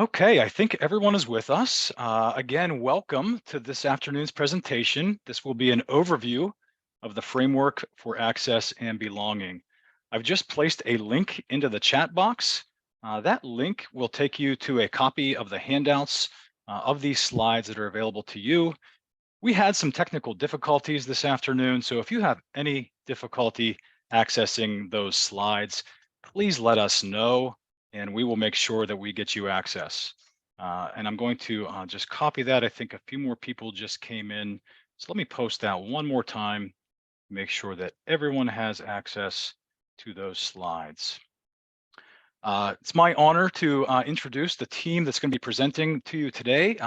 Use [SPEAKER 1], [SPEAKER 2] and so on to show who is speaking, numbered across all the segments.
[SPEAKER 1] Okay, I think everyone is with us. Again, welcome to this afternoon's presentation. This will be an overview of the framework for access and belonging. I've just placed a link into the chat box. That link will take you to a copy of the handouts of these slides that are available to you. We had some technical difficulties this afternoon, so if you have any difficulty accessing those slides, please let us know and we will make sure that we get you access. And I'm going to just copy that. I think a few more people just came in. So let me post that one more time, make sure that everyone has access to those slides. It's my honor to introduce the team that's going to be presenting to you today.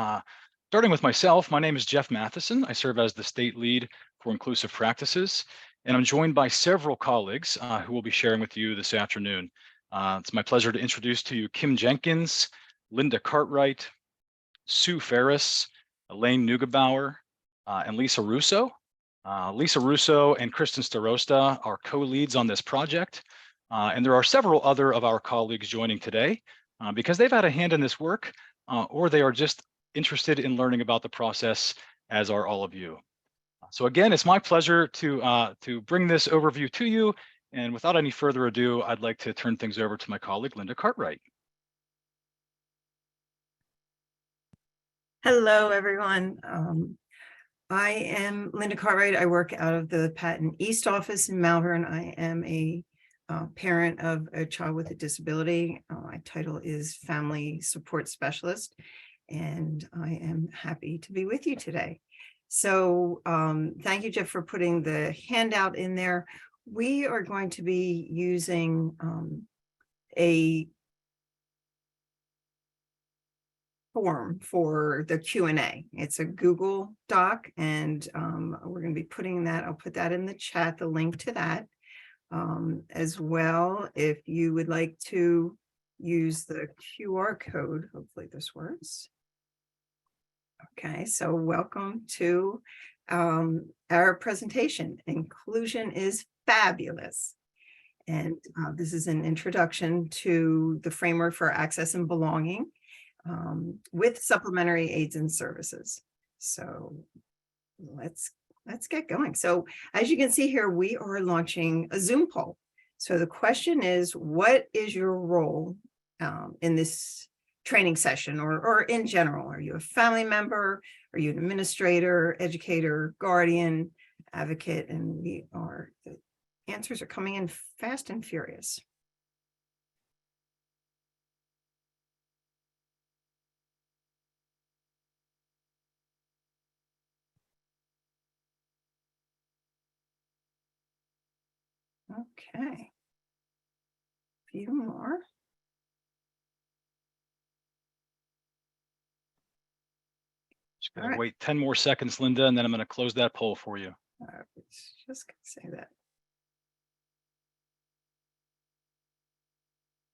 [SPEAKER 1] Starting with myself, my name is Jeff Matheson. I serve as the state lead for inclusive practices, and I'm joined by several colleagues who will be sharing with you this afternoon. It's my pleasure to introduce to you Kim Jenkins, Linda Cartwright, Sue Ferris, Elaine Neugebauer, and Lisa Russo. Lisa Russo and Kristen Starosta are co-leads on this project. And there are several other of our colleagues joining today because they've had a hand in this work or they are just interested in learning about the process, as are all of you. So again, it's my pleasure to bring this overview to you. And without any further ado, I'd like to turn things over to my colleague, Linda Cartwright.
[SPEAKER 2] Hello, everyone. I am Linda Cartwright. I work out of the Patent East office in Malvern. I am a parent of a child with a disability. My title is Family Support Specialist, and I am happy to be with you today. So thank you, Jeff, for putting the handout in there. We are going to be using a form for the Q&A. It's a Google Doc, and we're going to be putting that, I'll put that in the chat, the link to that. As well, if you would like to use the QR code, hopefully this works. Okay, so welcome to our presentation. Inclusion is fabulous. And this is an introduction to the framework for access and belonging with Supplementary Aids and Services. So let's get going. So as you can see here, we are launching a Zoom poll. So the question is, what is your role in this training session or in general? Are you a family member? Are you an administrator, educator, guardian, advocate? And the answers are coming in fast and furious. Okay, a few more.
[SPEAKER 1] Just gonna wait 10 more seconds, Linda, and then I'm going to close that poll for you.
[SPEAKER 2] I was just going to say that.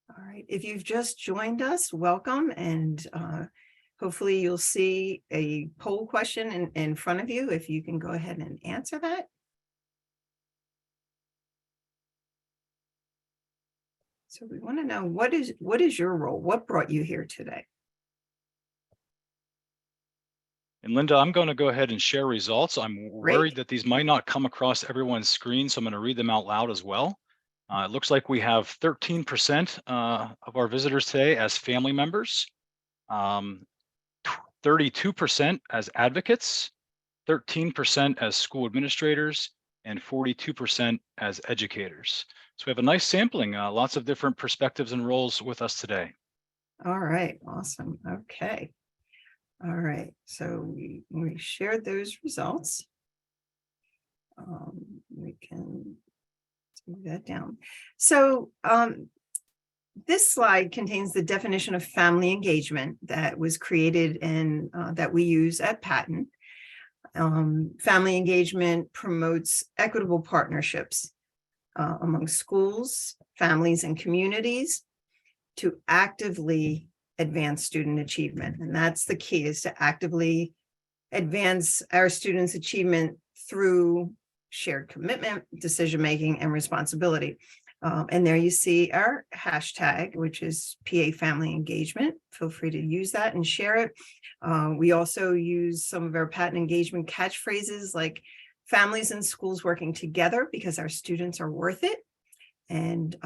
[SPEAKER 2] All right, if you've just joined us, welcome, and hopefully you'll see a poll question in front of you. If you can go ahead and answer that. So we want to know, what is your role? What brought you here today?
[SPEAKER 1] And Linda, I'm going to go ahead and share results. I'm worried that these might not come across everyone's screen, so I'm going to read them out loud as well. It looks like we have 13% of our visitors today as family members, 32% as advocates, 13% as school administrators, and 42% as educators. So we have a nice sampling, lots of different perspectives and roles with us today.
[SPEAKER 2] All right, awesome. Okay. All right, so we shared those results. We can move that down. So this slide contains the definition of family engagement that was created and that we use at Patent. Family engagement promotes equitable partnerships among schools, families, and communities to actively advance student achievement. And that's the key, is to actively advance our students' achievement through shared commitment, decision-making, and responsibility. And there you see our hashtag, which is PA Family Engagement. Feel free to use that and share it. We also use some of our patent engagement catchphrases like families and schools working together because our students are worth it. And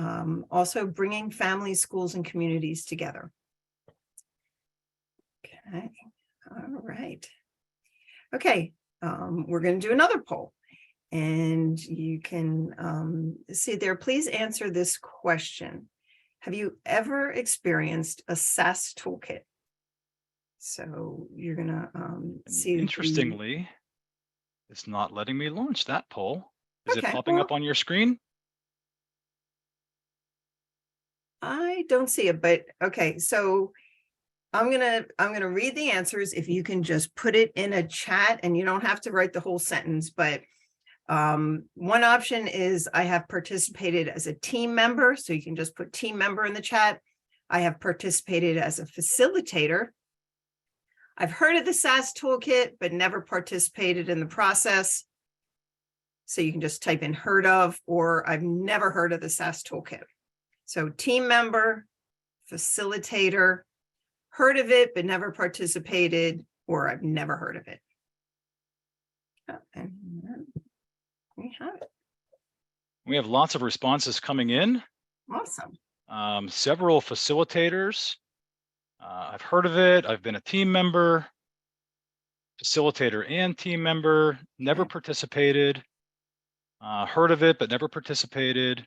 [SPEAKER 2] also bringing families, schools, and communities together. Okay, all right. Okay, we're going to do another poll. And you can see there, please answer this question. Have you ever experienced a SaS toolkit? So you're going to see.
[SPEAKER 1] Interestingly, it's not letting me launch that poll. Is it
[SPEAKER 2] Okay,
[SPEAKER 1] popping up on your screen?
[SPEAKER 2] I don't see it, but okay. So I'm gonna read the answers. If you can just put it in a chat, and you don't have to write the whole sentence, but one option is I have participated as a team member. So you can just put team member in the chat. I have participated as a facilitator. I've heard of the SaS toolkit, but never participated in the process. So you can just type in heard of, or I've never heard of the SaS toolkit. So team member, facilitator, heard of it, but never participated, or I've never heard of it. Oh, and we have it.
[SPEAKER 1] We have lots of responses coming in.
[SPEAKER 2] Awesome.
[SPEAKER 1] Several facilitators. I've heard of it. I've been a team member, facilitator and team member, never participated, heard of it, but never participated.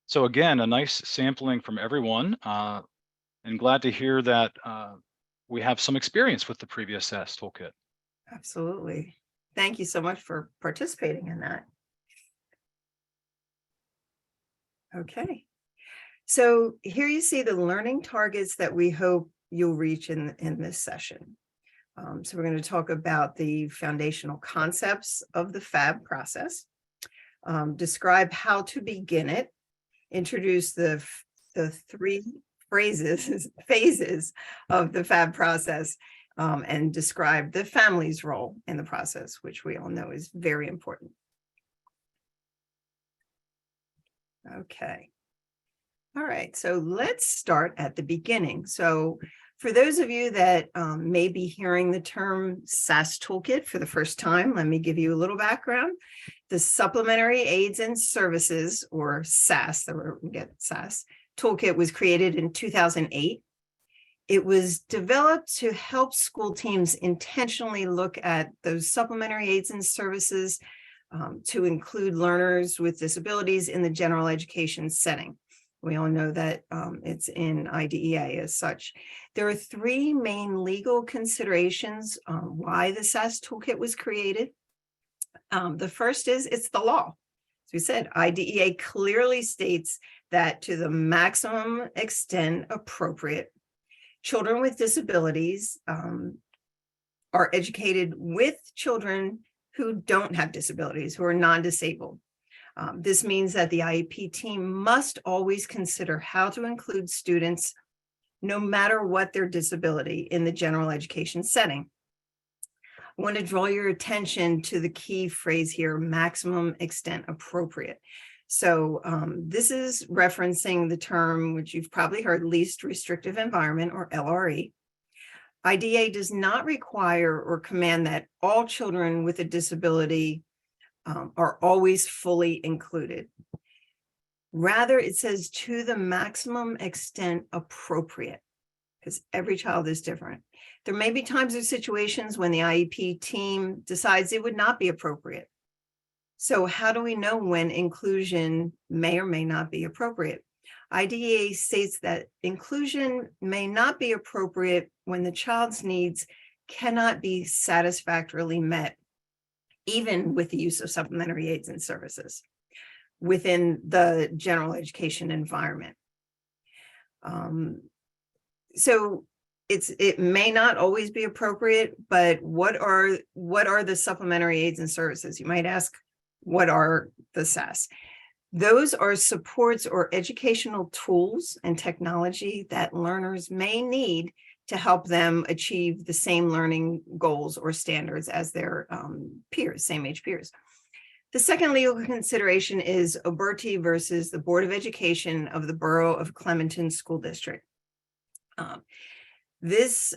[SPEAKER 1] So again, a nice sampling from everyone, and glad to hear that we have some experience with the previous SaS toolkit.
[SPEAKER 2] Absolutely. Thank you so much for participating in that. Okay. So here you see the learning targets that we hope you'll reach in this session. So we're going to talk about the foundational concepts of the FAB process, describe how to begin it, introduce the three phases of the FAB process, and describe the family's role in the process, which we all know is very important. Okay. All right, so let's start at the beginning. So for those of you that may be hearing the term SaS toolkit for the first time, let me give you a little background. The Supplementary Aids and Services, or SaS, we get SaS, toolkit was created in 2008. It was developed to help school teams intentionally look at those supplementary aids and services to include learners with disabilities in the general education setting. We all know that it's in IDEA as such. There are three main legal considerations why the SaS toolkit was created. The first is it's the law. As we said, IDEA clearly states that to the maximum extent appropriate, children with disabilities are educated with children who don't have disabilities, who are non-disabled. This means that the IEP team must always consider how to include students, no matter what their disability, in the general education setting. I want to draw your attention to the key phrase here, maximum extent appropriate. So this is referencing the term, which you've probably heard, least restrictive environment, or LRE. IDEA does not require or command that all children with a disability are always fully included. Rather, it says to the maximum extent appropriate, because every child is different. There may be times or situations when the IEP team decides it would not be appropriate. So how do we know when inclusion may or may not be appropriate? IDEA states that inclusion may not be appropriate when the child's needs cannot be satisfactorily met, even with the use of supplementary aids and services within the general education environment. So it may not always be appropriate, but what are the supplementary aids and services? You might ask, what are the SaS? Those are supports or educational tools and technology that learners may need to help them achieve the same learning goals or standards as their peers, same age peers. The second legal consideration is Oberti versus the Board of Education of the Borough of Clementon School District. This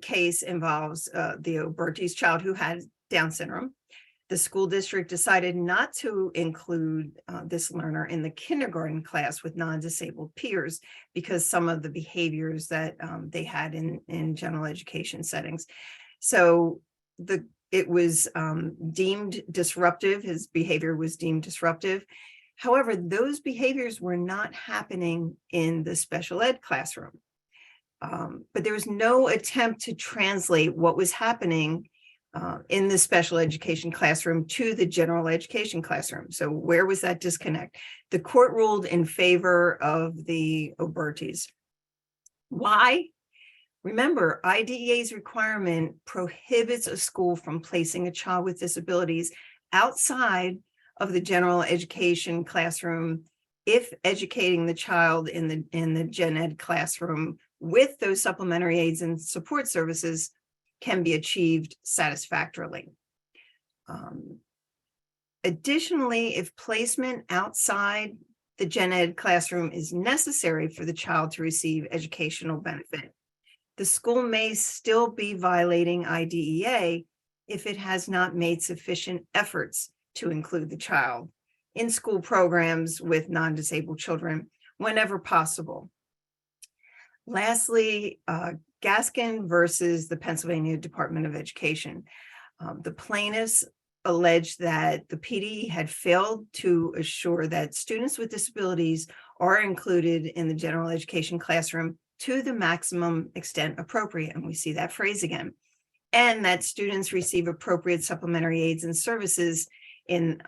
[SPEAKER 2] case involves the Oberti's child who had Down syndrome. The school district decided not to include this learner in the kindergarten class with non-disabled peers because some of the behaviors that they had in general education settings. So it was deemed disruptive. His behavior was deemed disruptive. However, those behaviors were not happening in the special ed classroom. But there was no attempt to translate what was happening in the special education classroom to the general education classroom. So where was that disconnect? The court ruled in favor of the Obertis. Why? Remember, IDEA's requirement prohibits a school from placing a child with disabilities outside of the general education classroom if educating the child in the gen ed classroom with those supplementary aids and support services can be achieved satisfactorily. Additionally, if placement outside the gen ed classroom is necessary for the child to receive educational benefit, the school may still be violating IDEA if it has not made sufficient efforts to include the child in school programs with non-disabled children whenever possible. Lastly, Gaskin versus the Pennsylvania Department of Education. The plaintiffs alleged that the PD had failed to assure that students with disabilities are included in the general education classroom to the maximum extent appropriate, and we see that phrase again, and that students receive appropriate supplementary aids and services in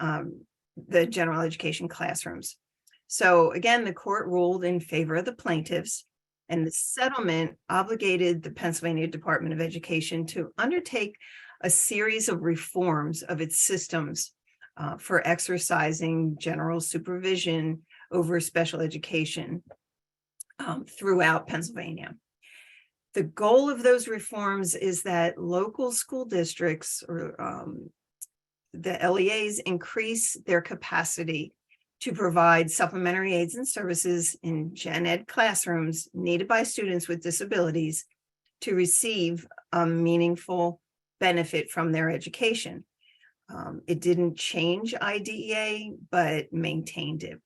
[SPEAKER 2] the general education classrooms. So again, the court ruled in favor of the plaintiffs, and the settlement obligated the Pennsylvania Department of Education to undertake a series of reforms of its systems for exercising general supervision over special education throughout Pennsylvania. The goal of those reforms is that local school districts or the LEAs increase their capacity to provide supplementary aids and services in gen ed classrooms needed by students with disabilities to receive a meaningful benefit from their education. It didn't change IDEA, but maintained it.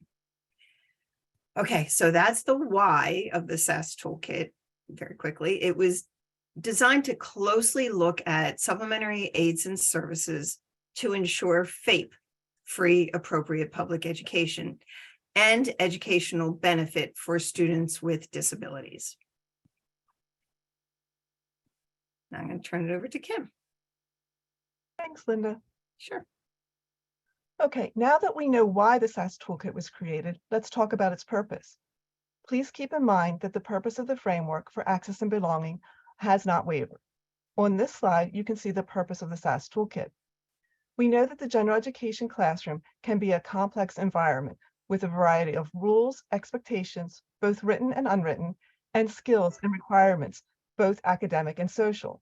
[SPEAKER 2] Okay, so that's the why of the SaS toolkit. Very quickly, it was designed to closely look at supplementary aids and services to ensure FAP, free appropriate public education, and educational benefit for students with disabilities. Now I'm going to turn it over to Kim.
[SPEAKER 3] Thanks, Linda.
[SPEAKER 2] Sure.
[SPEAKER 3] Okay, now that we know why the SaS toolkit was created, let's talk about its purpose. Please keep in mind that the purpose of the framework for access and belonging has not wavered. On this slide, you can see the purpose of the SaS toolkit. We know that the general education classroom can be a complex environment with a variety of rules, expectations, both written and unwritten, and skills and requirements, both academic and social.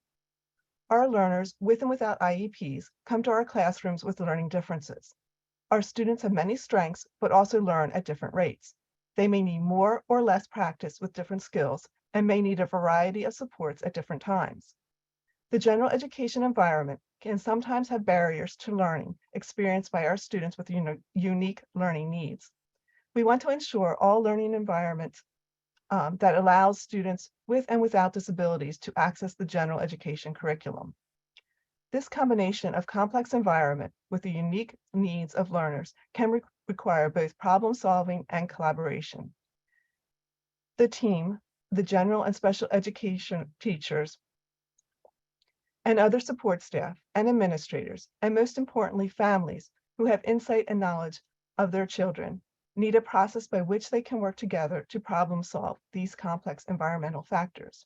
[SPEAKER 3] Our learners, with and without IEPs, come to our classrooms with learning differences. Our students have many strengths, but also learn at different rates. They may need more or less practice with different skills and may need a variety of supports at different times. The general education environment can sometimes have barriers to learning experienced by our students with unique learning needs. We want to ensure all learning environments that allows students with and without disabilities to access the general education curriculum. This combination of complex environment with the unique needs of learners can require both problem solving and collaboration. The team, the general and special education teachers, and other support staff and administrators, and most importantly, families who have insight and knowledge of their children, need a process by which they can work together to problem solve these complex environmental factors.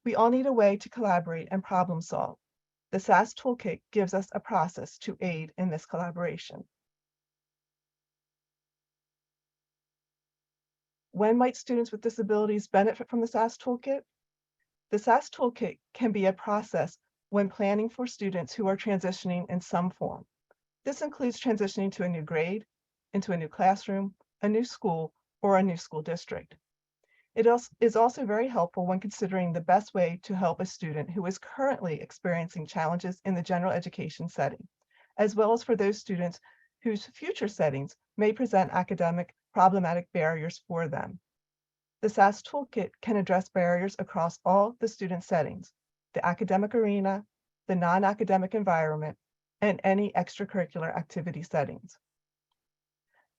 [SPEAKER 3] We all need a way to collaborate and problem solve. The SaS toolkit gives us a process to aid in this collaboration. When might students with disabilities benefit from the SaS toolkit? The SaS toolkit can be a process when planning for students who are transitioning in some form. This includes transitioning to a new grade, into a new classroom, a new school, or a new school district. It is also very helpful when considering the best way to help a student who is currently experiencing challenges in the general education setting, as well as for those students whose future settings may present academic problematic barriers for them. The SaS Toolkit can address barriers across all the student settings, the academic arena, the non-academic environment, and any extracurricular activity settings.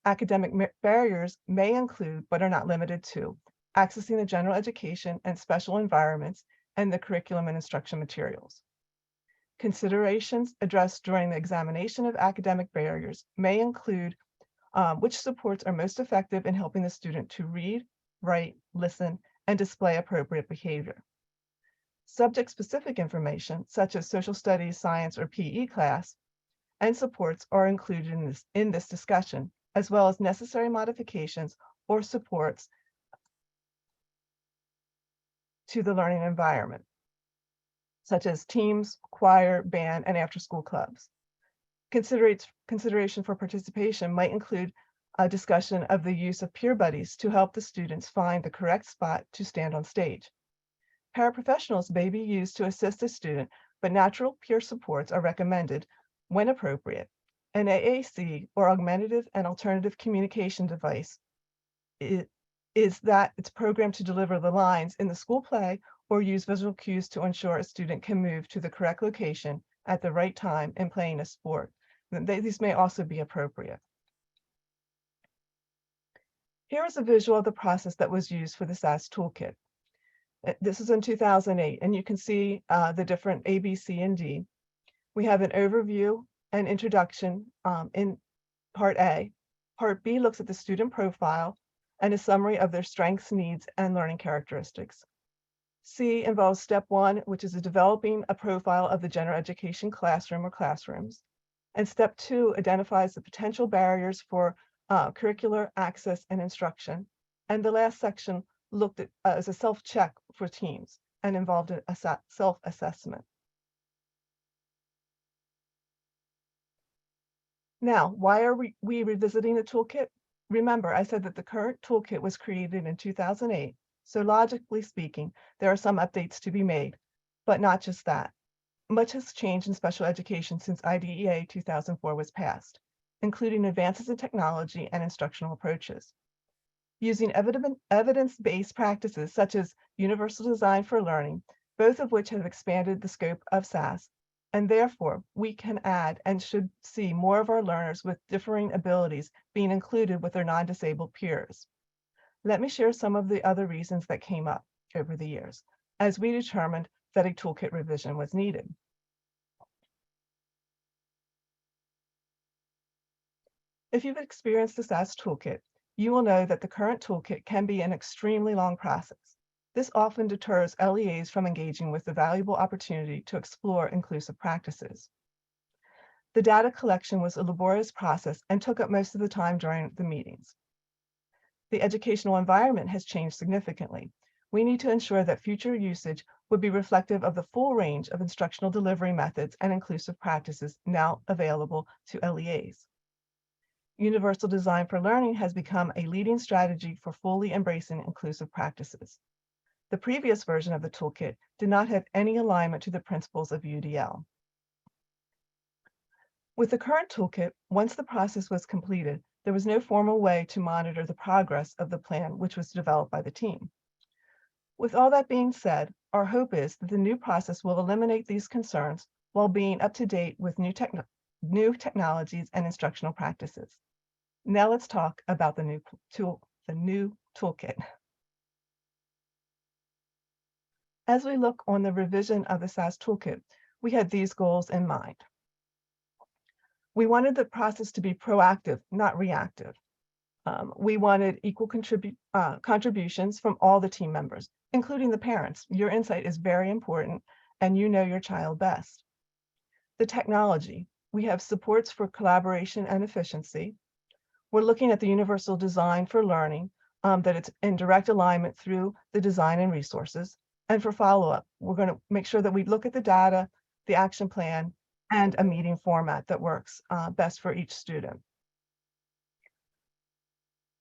[SPEAKER 3] Academic barriers may include, but are not limited to, accessing the general education and special environments and the curriculum and instruction materials. Considerations addressed during the examination of academic barriers may include which supports are most effective in helping the student to read, write, listen, and display appropriate behavior. Subject-specific information, such as social studies, science, or PE class, and supports are included in this discussion, as well as necessary modifications or supports to the learning environment, such as teams, choir, band, and after-school clubs. Consideration for participation might include a discussion of the use of peer buddies to help the students find the correct spot to stand on stage. Paraprofessionals may be used to assist a student, but natural peer supports are recommended when appropriate. An AAC, or augmentative and alternative communication device, is that it's programmed to deliver the lines in the school play or use visual cues to ensure a student can move to the correct location at the right time in playing a sport. These may also be appropriate. Here is a visual of the process that was used for the SaS Toolkit. This is in 2008, and you can see the different A, B, C, and D. We have an overview and introduction in Part A. Part B looks at the student profile and a summary of their strengths, needs, and learning characteristics. C involves step 1, which is developing a profile of the general education classroom or classrooms. And step 2 identifies the potential barriers for curricular access and instruction. And the last section looked at as a self-check for teams and involved a self-assessment. Now, why are we revisiting the toolkit? Remember, I said that the current toolkit was created in 2008, so logically speaking, there are some updates to be made, but not just that. Much has changed in special education since IDEA 2004 was passed, including advances in technology and instructional approaches. Using evidence-based practices such as universal design for learning, both of which have expanded the scope of SaS, and therefore we can add and should see more of our learners with differing abilities being included with their non-disabled peers. Let me share some of the other reasons that came up over the years as we determined that a toolkit revision was needed. If you've experienced the SaS toolkit, you will know that the current toolkit can be an extremely long process. This often deters LEAs from engaging with the valuable opportunity to explore inclusive practices. The data collection was a laborious process and took up most of the time during the meetings. The educational environment has changed significantly. We need to ensure that future usage would be reflective of the full range of instructional delivery methods and inclusive practices now available to LEAs. Universal design for learning has become a leading strategy for fully embracing inclusive practices. The previous version of the toolkit did not have any alignment to the principles of UDL. With the current toolkit, once the process was completed, there was no formal way to monitor the progress of the plan which was developed by the team. With all that being said, our hope is that the new process will eliminate these concerns while being up to date with new technologies and instructional practices. Now let's talk about the new toolkit. As we look on the revision of the SaS toolkit, we had these goals in mind. We wanted the process to be proactive, not reactive. We wanted equal contributions from all the team members, including the parents. Your insight is very important, and you know your child best. The technology, we have supports for collaboration and efficiency. We're looking at the universal design for learning, that it's in direct alignment through the design and resources. And for follow-up, we're going to make sure that we look at the data, the action plan, and a meeting format that works best for each student.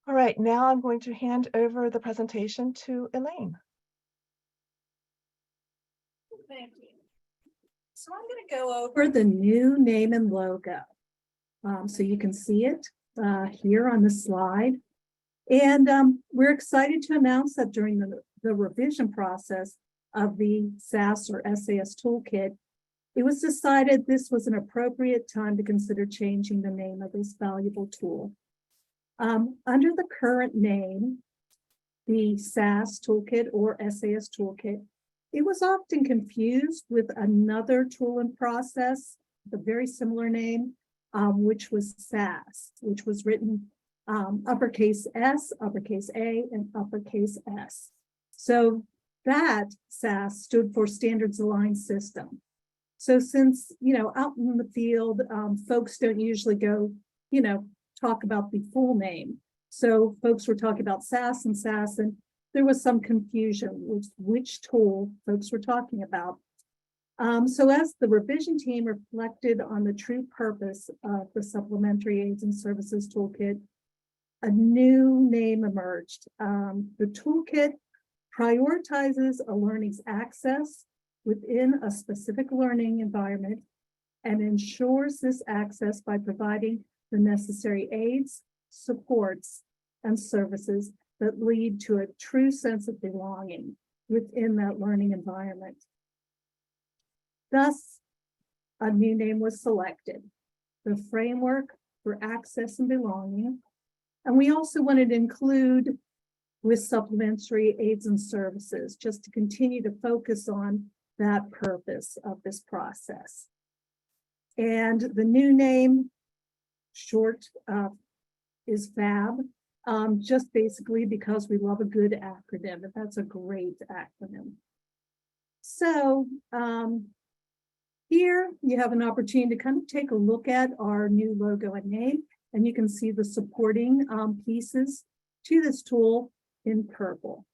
[SPEAKER 3] All right, now I'm going to hand over the presentation to Elaine.
[SPEAKER 4] Thank you. So I'm going to go over the new name and logo. So you can see it here on the slide. And we're excited to announce that during the revision process of the SaS or SAS Toolkit, it was decided this was an appropriate time to consider changing the name of this valuable tool. Under the current name, the SAS Toolkit or SAS Toolkit, it was often confused with another tool and process, the very similar name, which was SaS, which was written uppercase S, uppercase A, and uppercase S. So that SAS stood for Standards Aligned System. So since, out in the field, folks don't usually go, talk about the full name. So folks were talking about SAS, and there was some confusion with which tool folks were talking about. So as the revision team reflected on the true purpose of the Supplementary Aids and Services Toolkit, a new name emerged. The toolkit prioritizes a learner's access within a specific learning environment and ensures this access by providing the necessary aids, supports, and services that lead to a true sense of belonging within that learning environment. Thus, a new name was selected, the Framework for Access and Belonging. And we also wanted to include with Supplementary Aids and Services, just to continue to focus on that purpose of this process. And the new name, short, is FAB, just basically because we love a good acronym, and that's a great acronym. So here you have an opportunity to kind of take a look at our new logo and name, and you can see the supporting pieces to this tool in purple.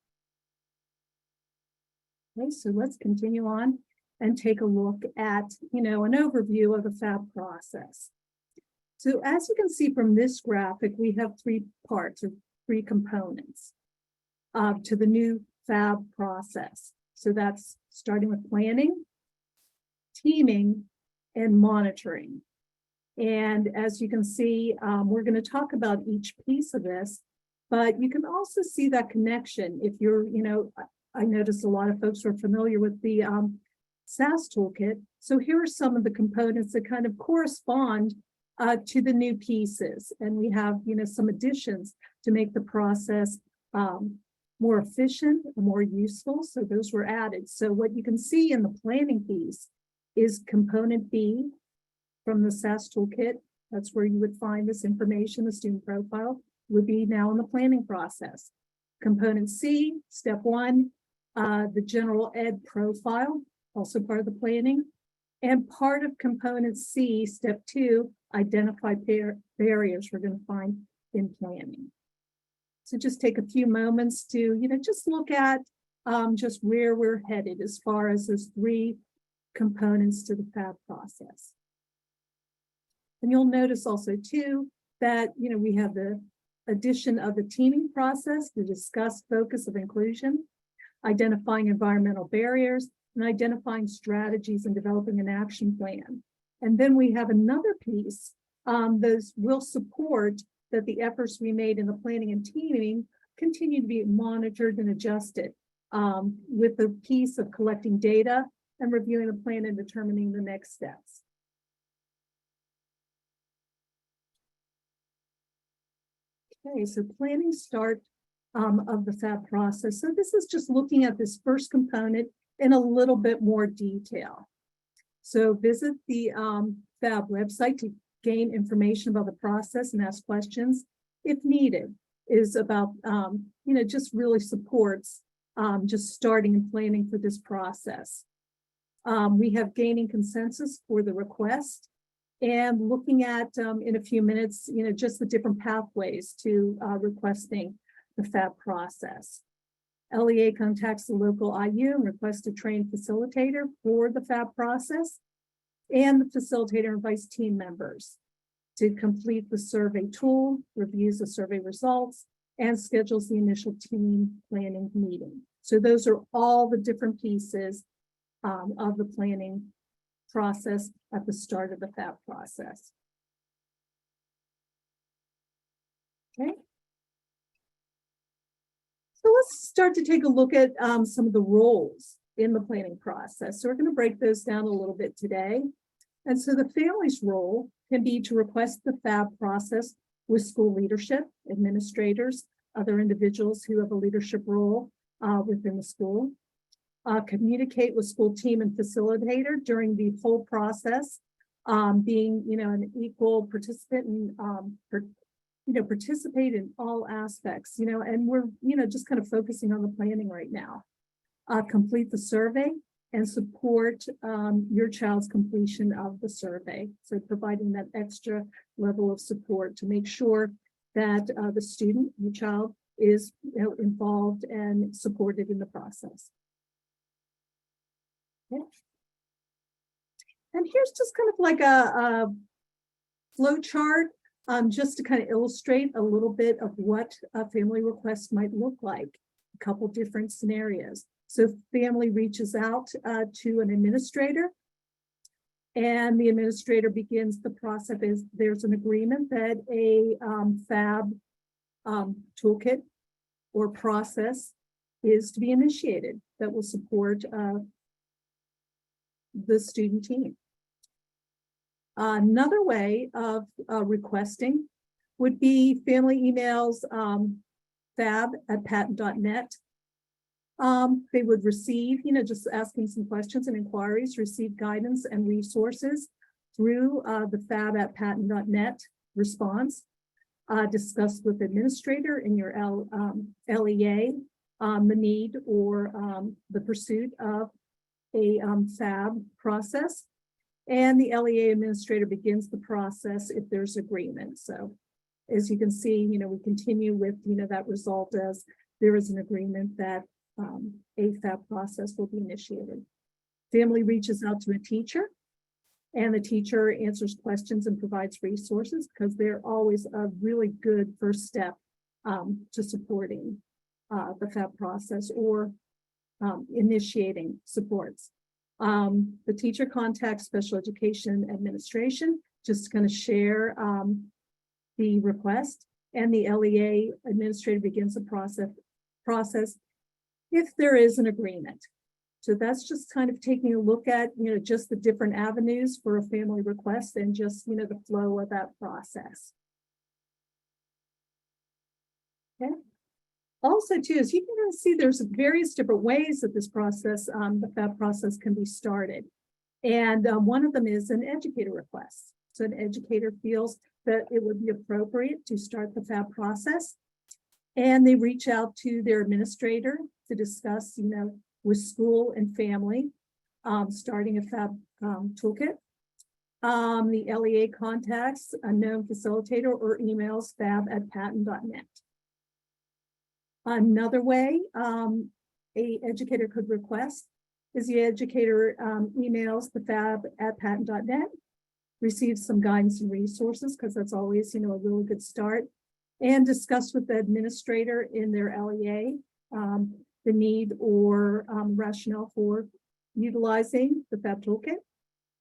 [SPEAKER 4] Okay, so let's continue on and take a look at, an overview of the FAB process. So as you can see from this graphic, we have three parts or three components to the new FAB process. So that's starting with planning, teaming, and monitoring. And as you can see, we're going to talk about each piece of this, but you can also see that connection. If you're, I noticed a lot of folks are familiar with the SaS Toolkit. So here are some of the components that kind of correspond to the new pieces. And we have, some additions to make the process more efficient and more useful. So those were added. So what you can see in the planning piece is component B from the SaS Toolkit. That's where you would find this information. The student profile would be now in the planning process. Component C, step 1, the general ed profile, also part of the planning. And part of component C, step 2, identify barriers we're going to find in planning. So just take a few moments to, just look at just where we're headed as far as those three components to the FAB process. And you'll notice also too that, we have the addition of the teaming process, the discuss focus of inclusion, identifying environmental barriers, and identifying strategies and developing an action plan. And then we have another piece, those will support that the efforts we made in the planning and teaming continue to be monitored and adjusted with the piece of collecting data and reviewing the plan and determining the next steps. Okay, so planning start of the FAB process. So this is just looking at this first component in a little bit more detail. So visit the FAB website to gain information about the process and ask questions if needed. Is about, just really supports just starting and planning for this process. We have gaining consensus for the request and looking at, in a few minutes, just the different pathways to requesting the FAB process. LEA contacts the local IU and requests a trained facilitator for the FAB process. and the facilitator invites team members to complete the survey tool, reviews the survey results, and schedules the initial team planning meeting. So those are all the different pieces of the planning process at the start of the FAB process. Okay. So let's start to take a look at some of the roles in the planning process. So we're going to break those down a little bit today. And so the family's role can be to request the FAB process with school leadership, administrators, other individuals who have a leadership role within the school. Communicate with school team and facilitator during the whole process, being, an equal participant and participate in all aspects, and we're, just kind of focusing on the planning right now. Complete the survey and support your child's completion of the survey. So providing that extra level of support to make sure that the student, your child, is involved and supported in the process. Okay. And here's just kind of like a flow chart, just to kind of illustrate a little bit of what a family request might look like, a couple different scenarios. So family reaches out to an administrator, and the administrator begins the process. There's an agreement that a FAB toolkit or process is to be initiated that will support the student team. Another way of requesting would be family emails fab@patent.net. They would receive, just asking some questions and inquiries, receive guidance and resources through the fab@patent.net response. Discuss with administrator in your LEA the need or the pursuit of a FAB process. And the LEA administrator begins the process if there's agreement. So as you can see, we continue with, that result as there is an agreement that a FAB process will be initiated. Family reaches out to a teacher, and the teacher answers questions and provides resources because they're always a really good first step to supporting the FAB process or initiating supports. The teacher contacts special education administration just to kind of share the request, and the LEA administrator begins the process if there is an agreement. So that's just kind of taking a look at, just the different avenues for a family request and just, the flow of that process. Okay. Also, too, as you can see, there's various different ways that this process, the FAB process can be started. And one of them is an educator request. So an educator feels that it would be appropriate to start the FAB process, and they reach out to their administrator to discuss, with school and family, starting a FAB toolkit. The LEA contacts a known facilitator or emails fab@patent.net. Another way a educator could request is the educator emails the fab@patent.net, receives some guidance and resources, because that's always, a really good start, and discuss with the administrator in their LEA the need or rationale for utilizing the FAB toolkit.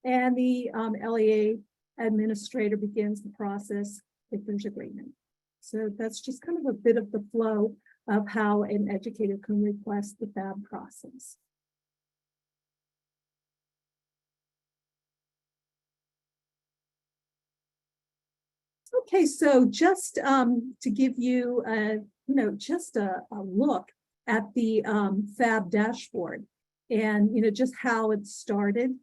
[SPEAKER 4] And the LEA administrator begins the process if there's agreement. So that's just kind of a bit of the flow of how an educator can request the FAB process. Okay, so just to give you just a look at the FAB dashboard and just how it started.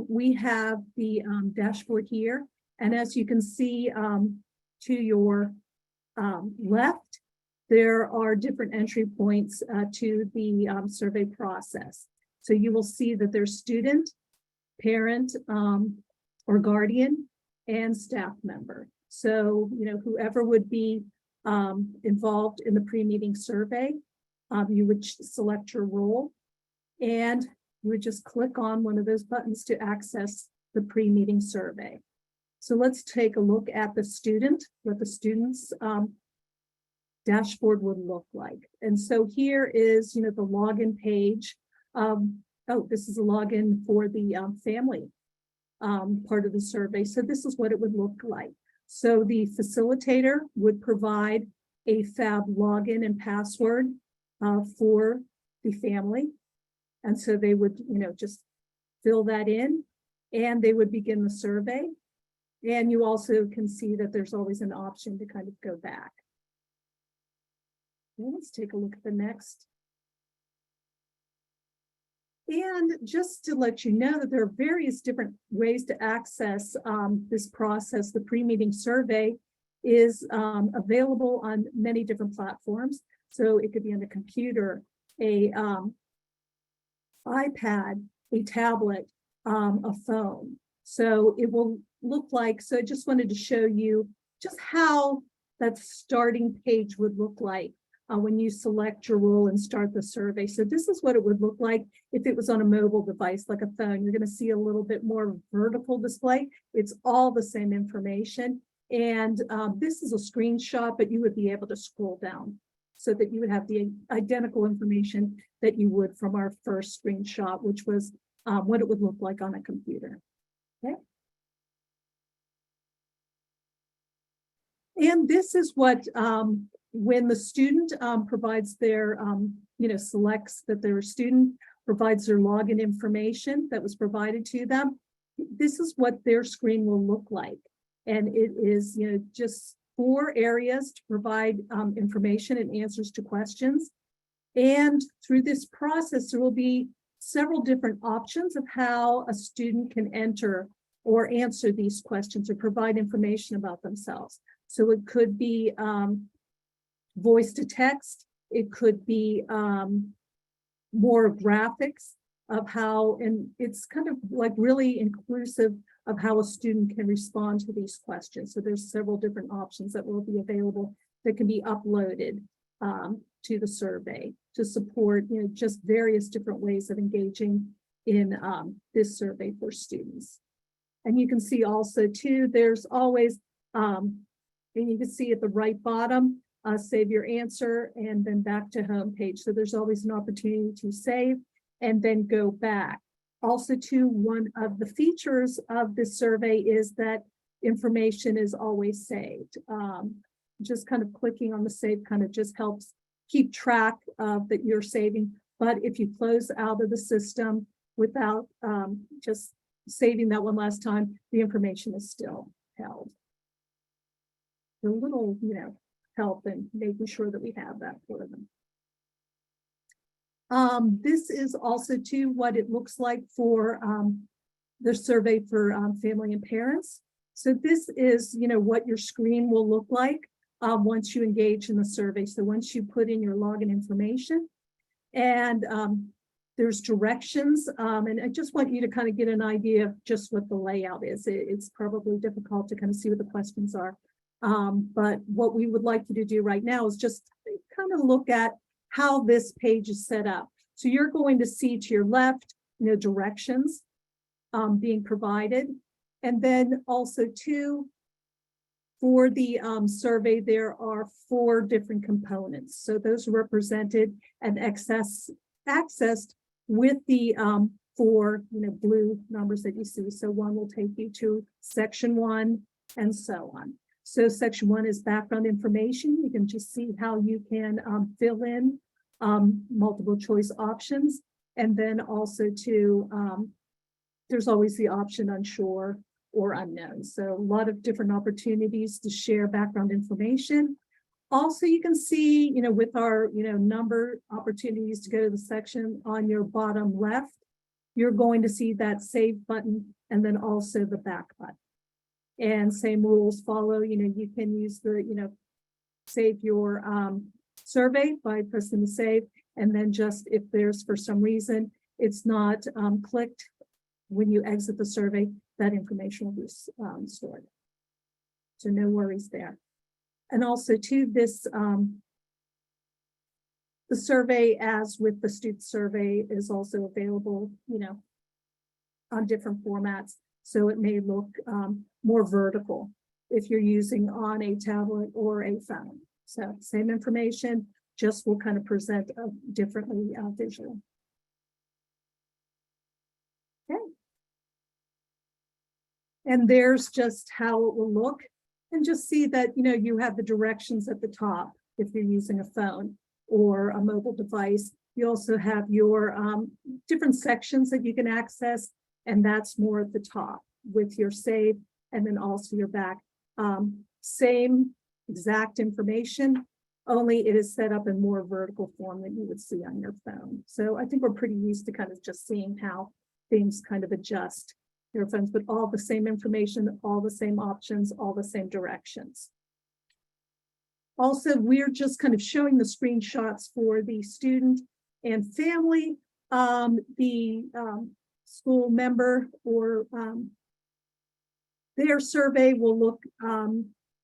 [SPEAKER 4] We have the dashboard here, and as you can see to your left, there are different entry points to the survey process. So you will see that there's student, parent, or guardian, and staff member. So, whoever would be involved in the pre-meeting survey, you would select your role, and you would just click on one of those buttons to access the pre-meeting survey. So let's take a look at the student, what the student's dashboard would look like. And so here is, the login page. This is a login for the family part of the survey. So this is what it would look like. So the facilitator would provide a FAB login and password for the family. And so they would, just fill that in and they would begin the survey. And you also can see that there's always an option to kind of go back. Okay, let's take a look at the next. And just to let you know that there are various different ways to access this process. The pre-meeting survey is available on many different platforms. So it could be on a computer, a iPad, a tablet, a phone. So it will look like, so I just wanted to show you just how that starting page would look like when you select your role and start the survey. So this is what it would look like if it was on a mobile device like a phone. You're going to see a little bit more vertical display. It's all the same information. And this is a screenshot, but you would be able to scroll down so that you would have the identical information that you would from our first screenshot, which was what it would look like on a computer. Okay. And this is what, when the student provides their, selects that their student provides their login information that was provided to them, this is what their screen will look like. And it is, just 4 areas to provide information and answers to questions. And through this process, there will be several different options of how a student can enter or answer these questions or provide information about themselves. So it could be voice to text. It could be more graphics of how, and it's kind of like really inclusive of how a student can respond to these questions. So there's several different options that will be available that can be uploaded to the survey to support, just various different ways of engaging in this survey for students. And you can see also too, there's always, and you can see at the right bottom, save your answer and then back to home page. So there's always an opportunity to save and then go back. Also too, one of the features of this survey is that information is always saved. Just kind of clicking on the save kind of just helps keep track of that you're saving. But if you close out of the system without just saving that one last time, the information is still held. A little, help in making sure that we have that for them. This is also too what it looks like for the survey for family and parents. So this is, what your screen will look like once you engage in the survey. So once you put in your login information, and there's directions, and I just want you to kind of get an idea of just what the layout is. It's probably difficult to kind of see what the questions are. But what we would like you to do right now is just kind of look at how this page is set up. So you're going to see to your left, directions being provided. And then also too, for the survey, there are 4 different components. So those are represented and accessed with the 4 blue numbers that you see. So one will take you to section 1 and so on. So section 1 is background information. You can just see how you can fill in multiple choice options. And then also to, there's always the option unsure or unknown. So a lot of different opportunities to share background information. Also, you can see, with our, number opportunities to go to the section on your bottom left, you're going to see that save button and then also the back button. And same rules follow, you can use the, save your survey by pressing the save. And then just if there's for some reason, it's not clicked when you exit the survey, that information will be stored. So no worries there. And also to this, the survey, as with the student survey, is also available, on different formats. So it may look more vertical if you're using on a tablet or a phone. So same information, just will kind of present differently visually. Okay. And there's just how it will look. And just see that, you know, you have the directions at the top if you're using a phone or a mobile device. You also have your different sections that you can access, and that's more at the top with your save and then also your back. Same exact information, only it is set up in more vertical form than you would see on your phone. So I think we're pretty used to kind of just seeing how things kind of adjust your phones, but all the same information, all the same options, all the same directions. Also, we're just kind of showing the screenshots for the student and family. The school member or their survey will look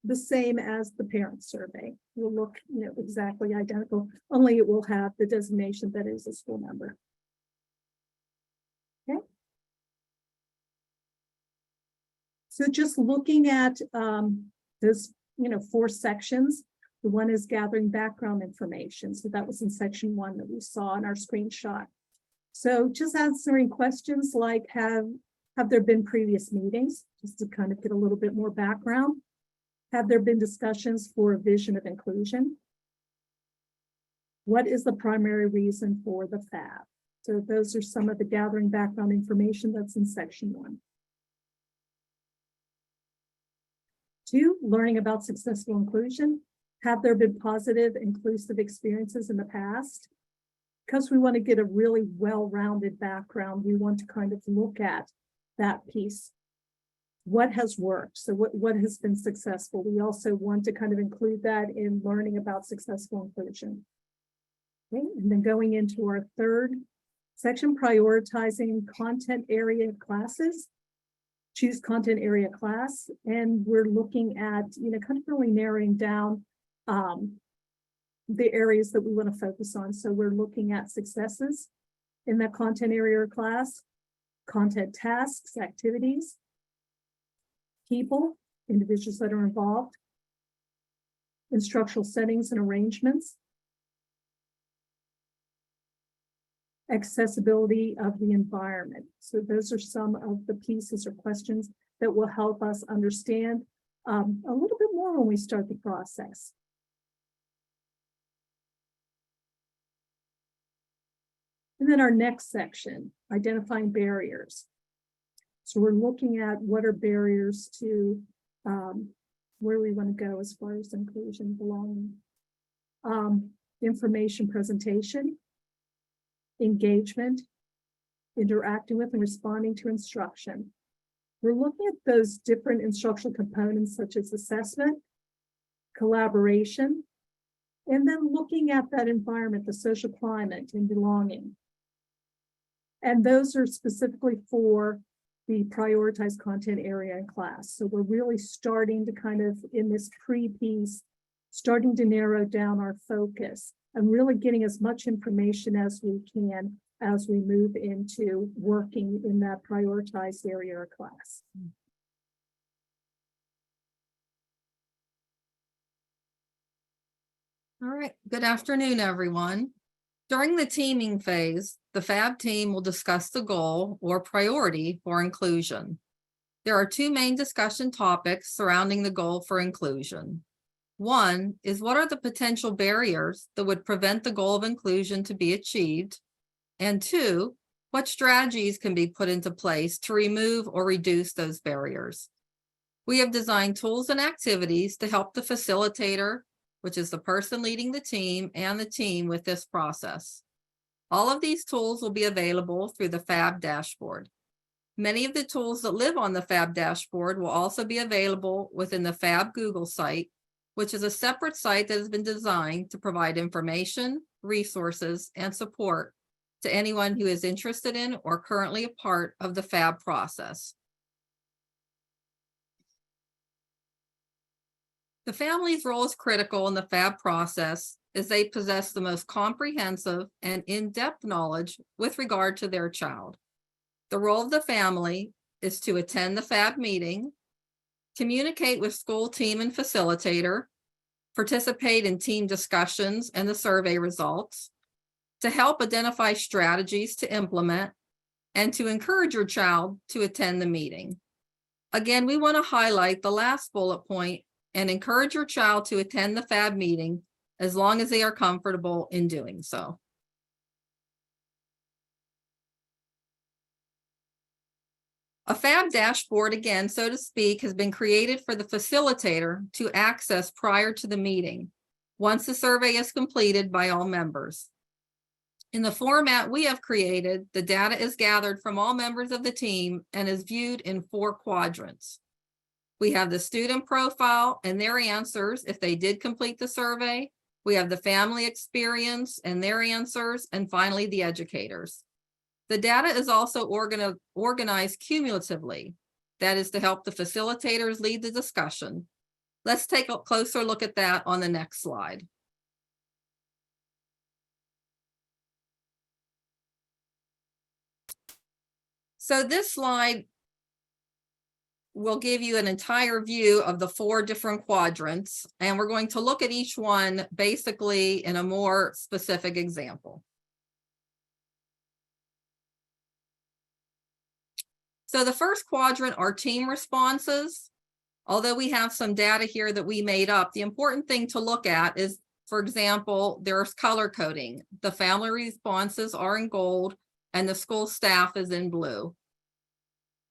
[SPEAKER 4] the same as the parent survey. Will look, you know, exactly identical, only it will have the designation that is a school member. Okay. So just looking at those, you know, 4 sections. The one is gathering background information. So that was in section 1 that we saw in our screenshot. So just answering questions like have there been previous meetings, just to kind of get a little bit more background? Have there been discussions for a vision of inclusion? What is the primary reason for the FAB? So those are some of the gathering background information that's in section 1. 2, learning about successful inclusion. Have there been positive inclusive experiences in the past? Because we want to get a really well-rounded background, we want to kind of look at that piece. What has worked? So what has been successful? We also want to kind of include that in learning about successful inclusion. Okay, and then going into our 3rd section, prioritizing content area classes. Choose content area class, and we're looking at, you know, kind of really narrowing down the areas that we want to focus on. So we're looking at successes in that content area or class, content tasks, activities, people, individuals that are involved, instructional settings and arrangements, accessibility of the environment. So those are some of the pieces or questions that will help us understand a little bit more when we start the process. And then our next section, identifying barriers. So we're looking at what are barriers to where we want to go as far as inclusion, belonging, information presentation, engagement, interacting with and responding to instruction. We're looking at those different instructional components such as assessment, collaboration, and then looking at that environment, the social climate and belonging. And those are specifically for the prioritized content area in class. So we're really starting to kind of, in this pre-piece, starting to narrow down our focus and really getting as much information as we can as we move into working in that prioritized area or class.
[SPEAKER 5] All right, good afternoon, everyone. During the teaming phase, the FAB team will discuss the goal or priority for inclusion. There are 2 main discussion topics surrounding the goal for inclusion. One is, what are the potential barriers that would prevent the goal of inclusion to be achieved? And 2, what strategies can be put into place to remove or reduce those barriers? We have designed tools and activities to help the facilitator, which is the person leading the team, and the team with this process. All of these tools will be available through the FAB dashboard. Many of the tools that live on the FAB dashboard will also be available within the FAB Google site, which is a separate site that has been designed to provide information, resources, and support to anyone who is interested in or currently a part of the FAB process. The family's role is critical in the FAB process as they possess the most comprehensive and in-depth knowledge with regard to their child. The role of the family is to attend the FAB meeting, communicate with school team and facilitator, participate in team discussions and the survey results, to help identify strategies to implement, and to encourage your child to attend the meeting. Again, we want to highlight the last bullet point and encourage your child to attend the FAB meeting as long as they are comfortable in doing so. A FAB dashboard, again, so to speak, has been created for the facilitator to access prior to the meeting, once the survey is completed by all members. In the format we have created, the data is gathered from all members of the team and is viewed in 4 quadrants. We have the student profile and their answers if they did complete the survey. We have the family experience and their answers, and finally the educators. The data is also organized cumulatively. That is to help the facilitators lead the discussion. Let's take a closer look at that on the next slide. So this slide will give you an entire view of the 4 different quadrants, and we're going to look at each one basically in a more specific example. So the first quadrant are team responses. Although we have some data here that we made up, the important thing to look at is, for example, there's color coding. The family responses are in gold and the school staff is in blue.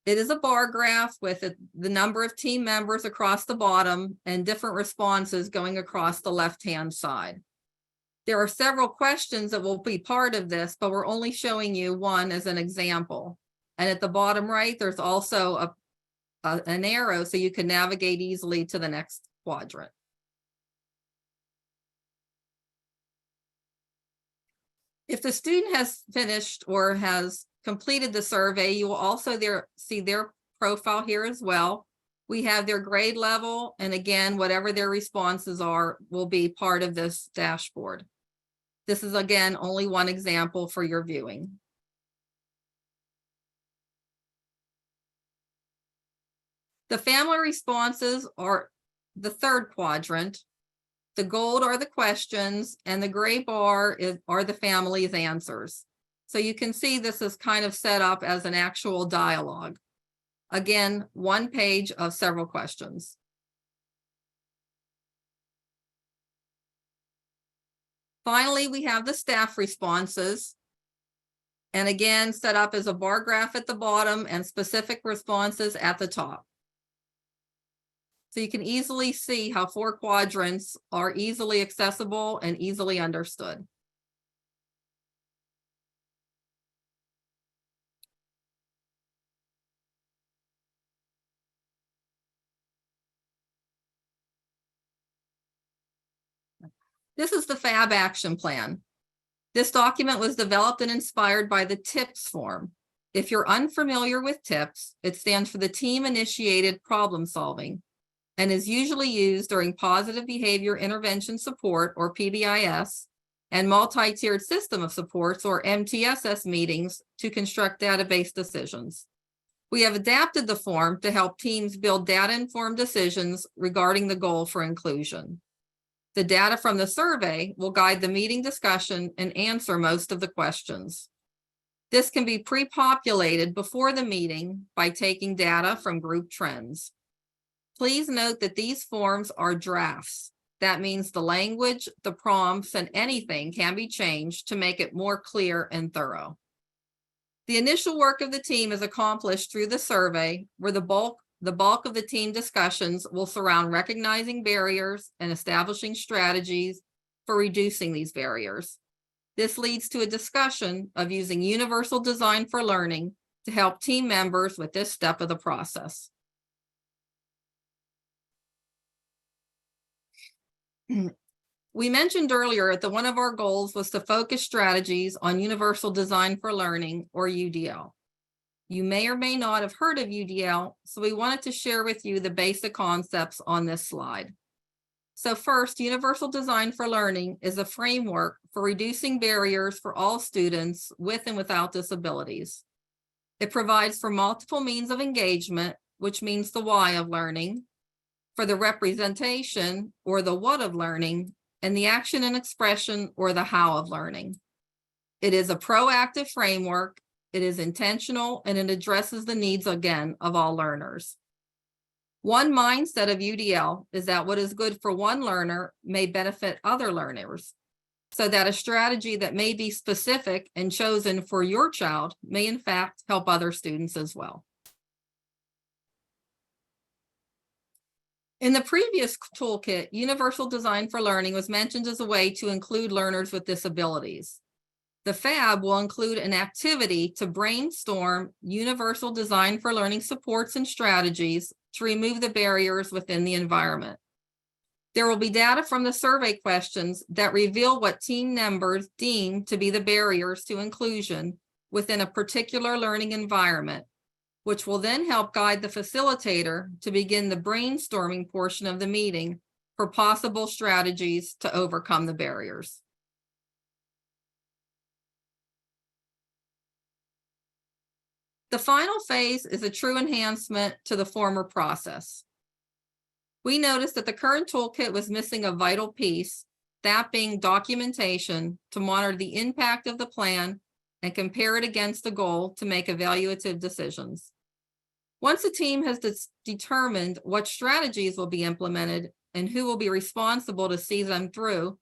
[SPEAKER 5] It is a bar graph with the number of team members across the bottom and different responses going across the left-hand side. There are several questions that will be part of this, but we're only showing you one as an example. And at the bottom right, there's also an arrow so you can navigate easily to the next quadrant. If the student has finished or has completed the survey, you will also see their profile here as well. We have their grade level, and again, whatever their responses are will be part of this dashboard. This is, again, only one example for your viewing. The family responses are the third quadrant. The gold are the questions, and the gray bar are the family's answers. So you can see this is kind of set up as an actual dialogue. Again, one page of several questions. Finally, we have the staff responses. And again, set up as a bar graph at the bottom and specific responses at the top. So you can easily see how 4 quadrants are easily accessible and easily understood. This is the FAB action plan. This document was developed and inspired by the TIPS form. If you're unfamiliar with TIPS, it stands for the Team Initiated Problem Solving, and is usually used during positive behavior intervention support, or PBIS, and multi-tiered system of supports, or MTSS meetings to construct database decisions. We have adapted the form to help teams build data-informed decisions regarding the goal for inclusion. The data from the survey will guide the meeting discussion and answer most of the questions. This can be pre-populated before the meeting by taking data from group trends. Please note that these forms are drafts. That means the language, the prompts, and anything can be changed to make it more clear and thorough. The initial work of the team is accomplished through the survey, where the bulk of the team discussions will surround recognizing barriers and establishing strategies for reducing these barriers. This leads to a discussion of using universal design for learning to help team members with this step of the process. We mentioned earlier that one of our goals was to focus strategies on universal design for learning, or UDL. You may or may not have heard of UDL, so we wanted to share with you the basic concepts on this slide. So first, universal design for learning is a framework for reducing barriers for all students with and without disabilities. It provides for multiple means of engagement, which means the why of learning, for the representation or the what of learning, and the action and expression or the how of learning. It is a proactive framework, it is intentional, and it addresses the needs, again, of all learners. One mindset of UDL is that what is good for one learner may benefit other learners, so that a strategy that may be specific and chosen for your child may in fact help other students as well. In the previous toolkit, Universal Design for Learning was mentioned as a way to include learners with disabilities. The FAB will include an activity to brainstorm Universal Design for Learning supports and strategies to remove the barriers within the environment. There will be data from the survey questions that reveal what team members deem to be the barriers to inclusion within a particular learning environment, which will then help guide the facilitator to begin the brainstorming portion of the meeting for possible strategies to overcome the barriers. The final phase is a true enhancement to the former process. We noticed that the current toolkit was missing a vital piece, that being documentation to monitor the impact of the plan and compare it against the goal to make evaluative decisions. Once the team has determined what strategies will be implemented and who will be responsible to see them through,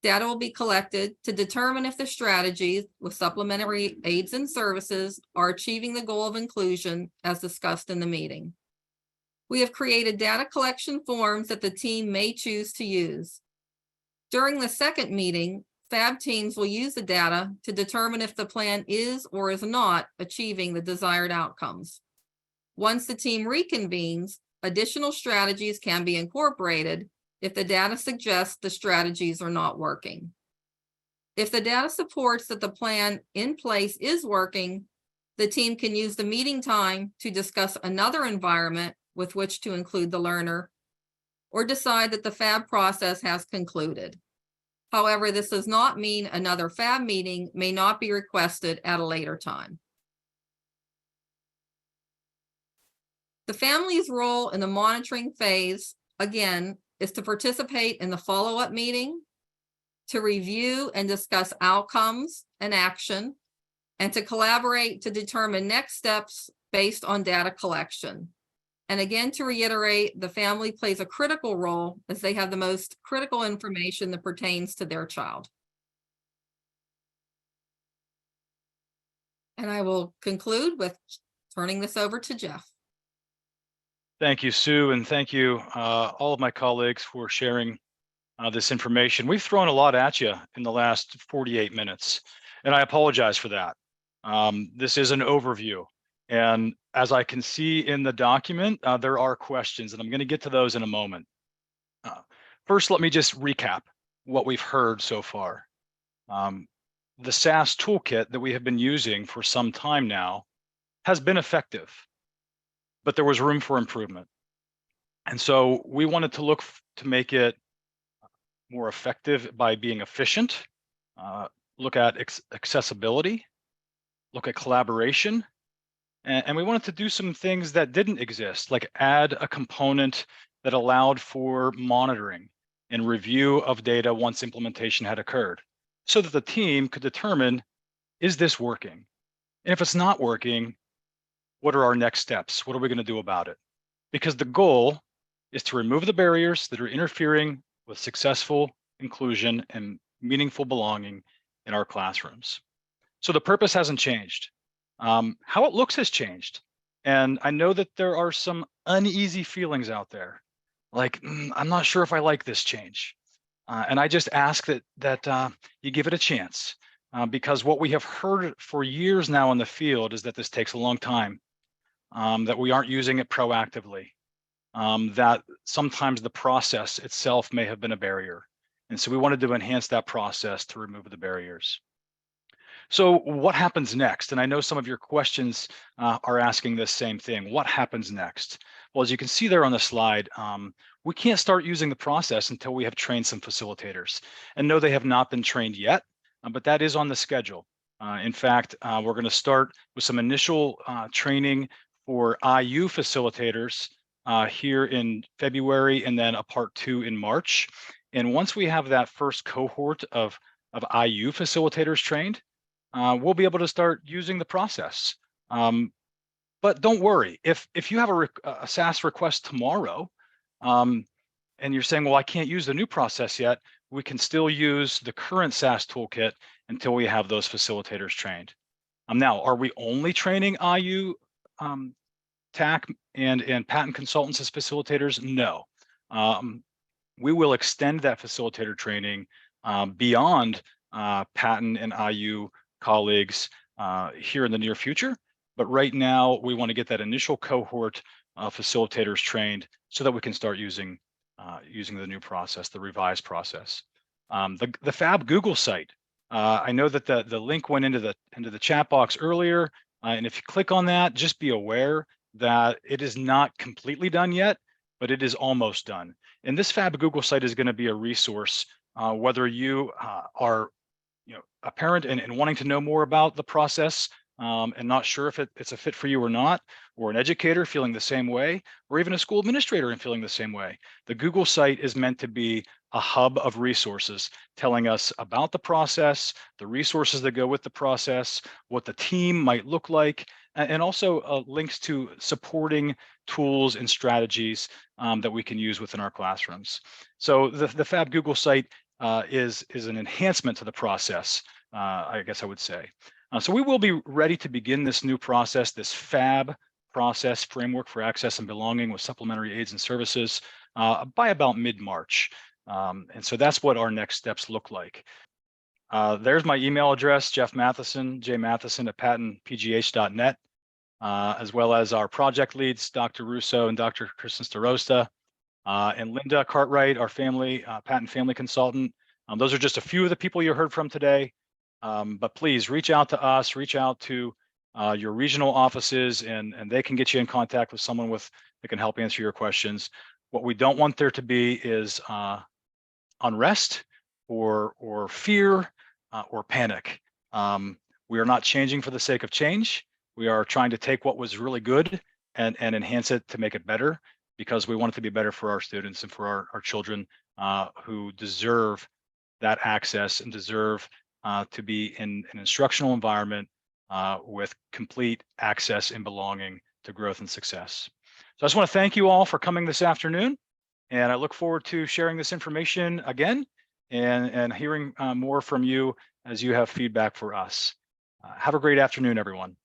[SPEAKER 5] data will be collected to determine if the strategies with supplementary aids and services are achieving the goal of inclusion as discussed in the meeting. We have created data collection forms that the team may choose to use. During the second meeting, FAB teams will use the data to determine if the plan is or is not achieving the desired outcomes. Once the team reconvenes, additional strategies can be incorporated if the data suggests the strategies are not working. If the data supports that the plan in place is working, the team can use the meeting time to discuss another environment with which to include the learner, or decide that the FAB process has concluded. However, this does not mean another FAB meeting may not be requested at a later time. The family's role in the monitoring phase, again, is to participate in the follow-up meeting, to review and discuss outcomes and action, and to collaborate to determine next steps based on data collection. And again, to reiterate, the family plays a critical role as they have the most critical information that pertains to their child. And I will conclude with turning this over to Jeff.
[SPEAKER 1] Thank you, Sue, and thank you all of my colleagues for sharing this information. We've thrown a lot at you in the last 48 minutes, and I apologize for that. This is an overview, and as I can see in the document, there are questions, and I'm going to get to those in a moment. First, let me just recap what we've heard so far. The SaS toolkit that we have been using for some time now has been effective, but there was room for improvement. And so we wanted to look to make it more effective by being efficient, look at accessibility, look at collaboration, and we wanted to do some things that didn't exist, like add a component that allowed for monitoring and review of data once implementation had occurred, so that the team could determine, is this working? And if it's not working, what are our next steps? What are we going to do about it? Because the goal is to remove the barriers that are interfering with successful inclusion and meaningful belonging in our classrooms. So the purpose hasn't changed. How it looks has changed. And I know that there are some uneasy feelings out there, like, I'm not sure if I like this change. And I just ask that you give it a chance, because what we have heard for years now in the field is that this takes a long time, that we aren't using it proactively, that sometimes the process itself may have been a barrier. And so we wanted to enhance that process to remove the barriers. So what happens next? And I know some of your questions are asking this same thing. What happens next? Well, as you can see there on the slide, we can't start using the process until we have trained some facilitators. And no, they have not been trained yet, but that is on the schedule. In fact, we're going to start with some initial training for IU facilitators here in February, and then a part 2 in March. And once we have that first cohort of IU facilitators trained, we'll be able to start using the process. But don't worry, if you have a SaS request tomorrow, and you're saying, well, I can't use the new process yet, we can still use the current SaS toolkit until we have those facilitators trained. Now, are we only training IU TAC and patent consultants as facilitators? No. We will extend that facilitator training beyond patent and IU colleagues here in the near future. But right now, we want to get that initial cohort of facilitators trained so that we can start using the new process, the revised process. The FAB Google site. I know that the link went into the chat box earlier, and if you click on that, just be aware that it is not completely done yet, but it is almost done. And this FAB Google site is going to be a resource, whether you are a parent and wanting to know more about the process and not sure if it's a fit for you or not, or an educator feeling the same way, or even a school administrator and feeling the same way. The Google site is meant to be a hub of resources telling us about the process, the resources that go with the process, what the team might look like, and also links to supporting tools and strategies that we can use within our classrooms. So the FAB Google site is an enhancement to the process, I guess I would say. So we will be ready to begin this new process, this FAB process, Framework for Access and Belonging with Supplementary Aids and Services, by about mid-March. And so that's what our next steps look like. There's my email address, Jeff Matheson, jmatheson@patentpgh.net, as well as our project leads, Dr. Russo and Dr. Kristen Starosta, and Linda Cartwright, our patent family consultant. Those are just a few of the people you heard from today. But please reach out to us, reach out to your regional offices, and they can get you in contact with someone that can help answer your questions. What we don't want there to be is unrest or fear or panic. We are not changing for the sake of change. We are trying to take what was really good and enhance it to make it better, because we want it to be better for our students and for our children who deserve that access and deserve to be in an instructional environment with complete access and belonging to growth and success. So I just want to thank you all for coming this afternoon, and I look forward to sharing this information again and hearing more from you as you have feedback for us. Have a great afternoon, everyone.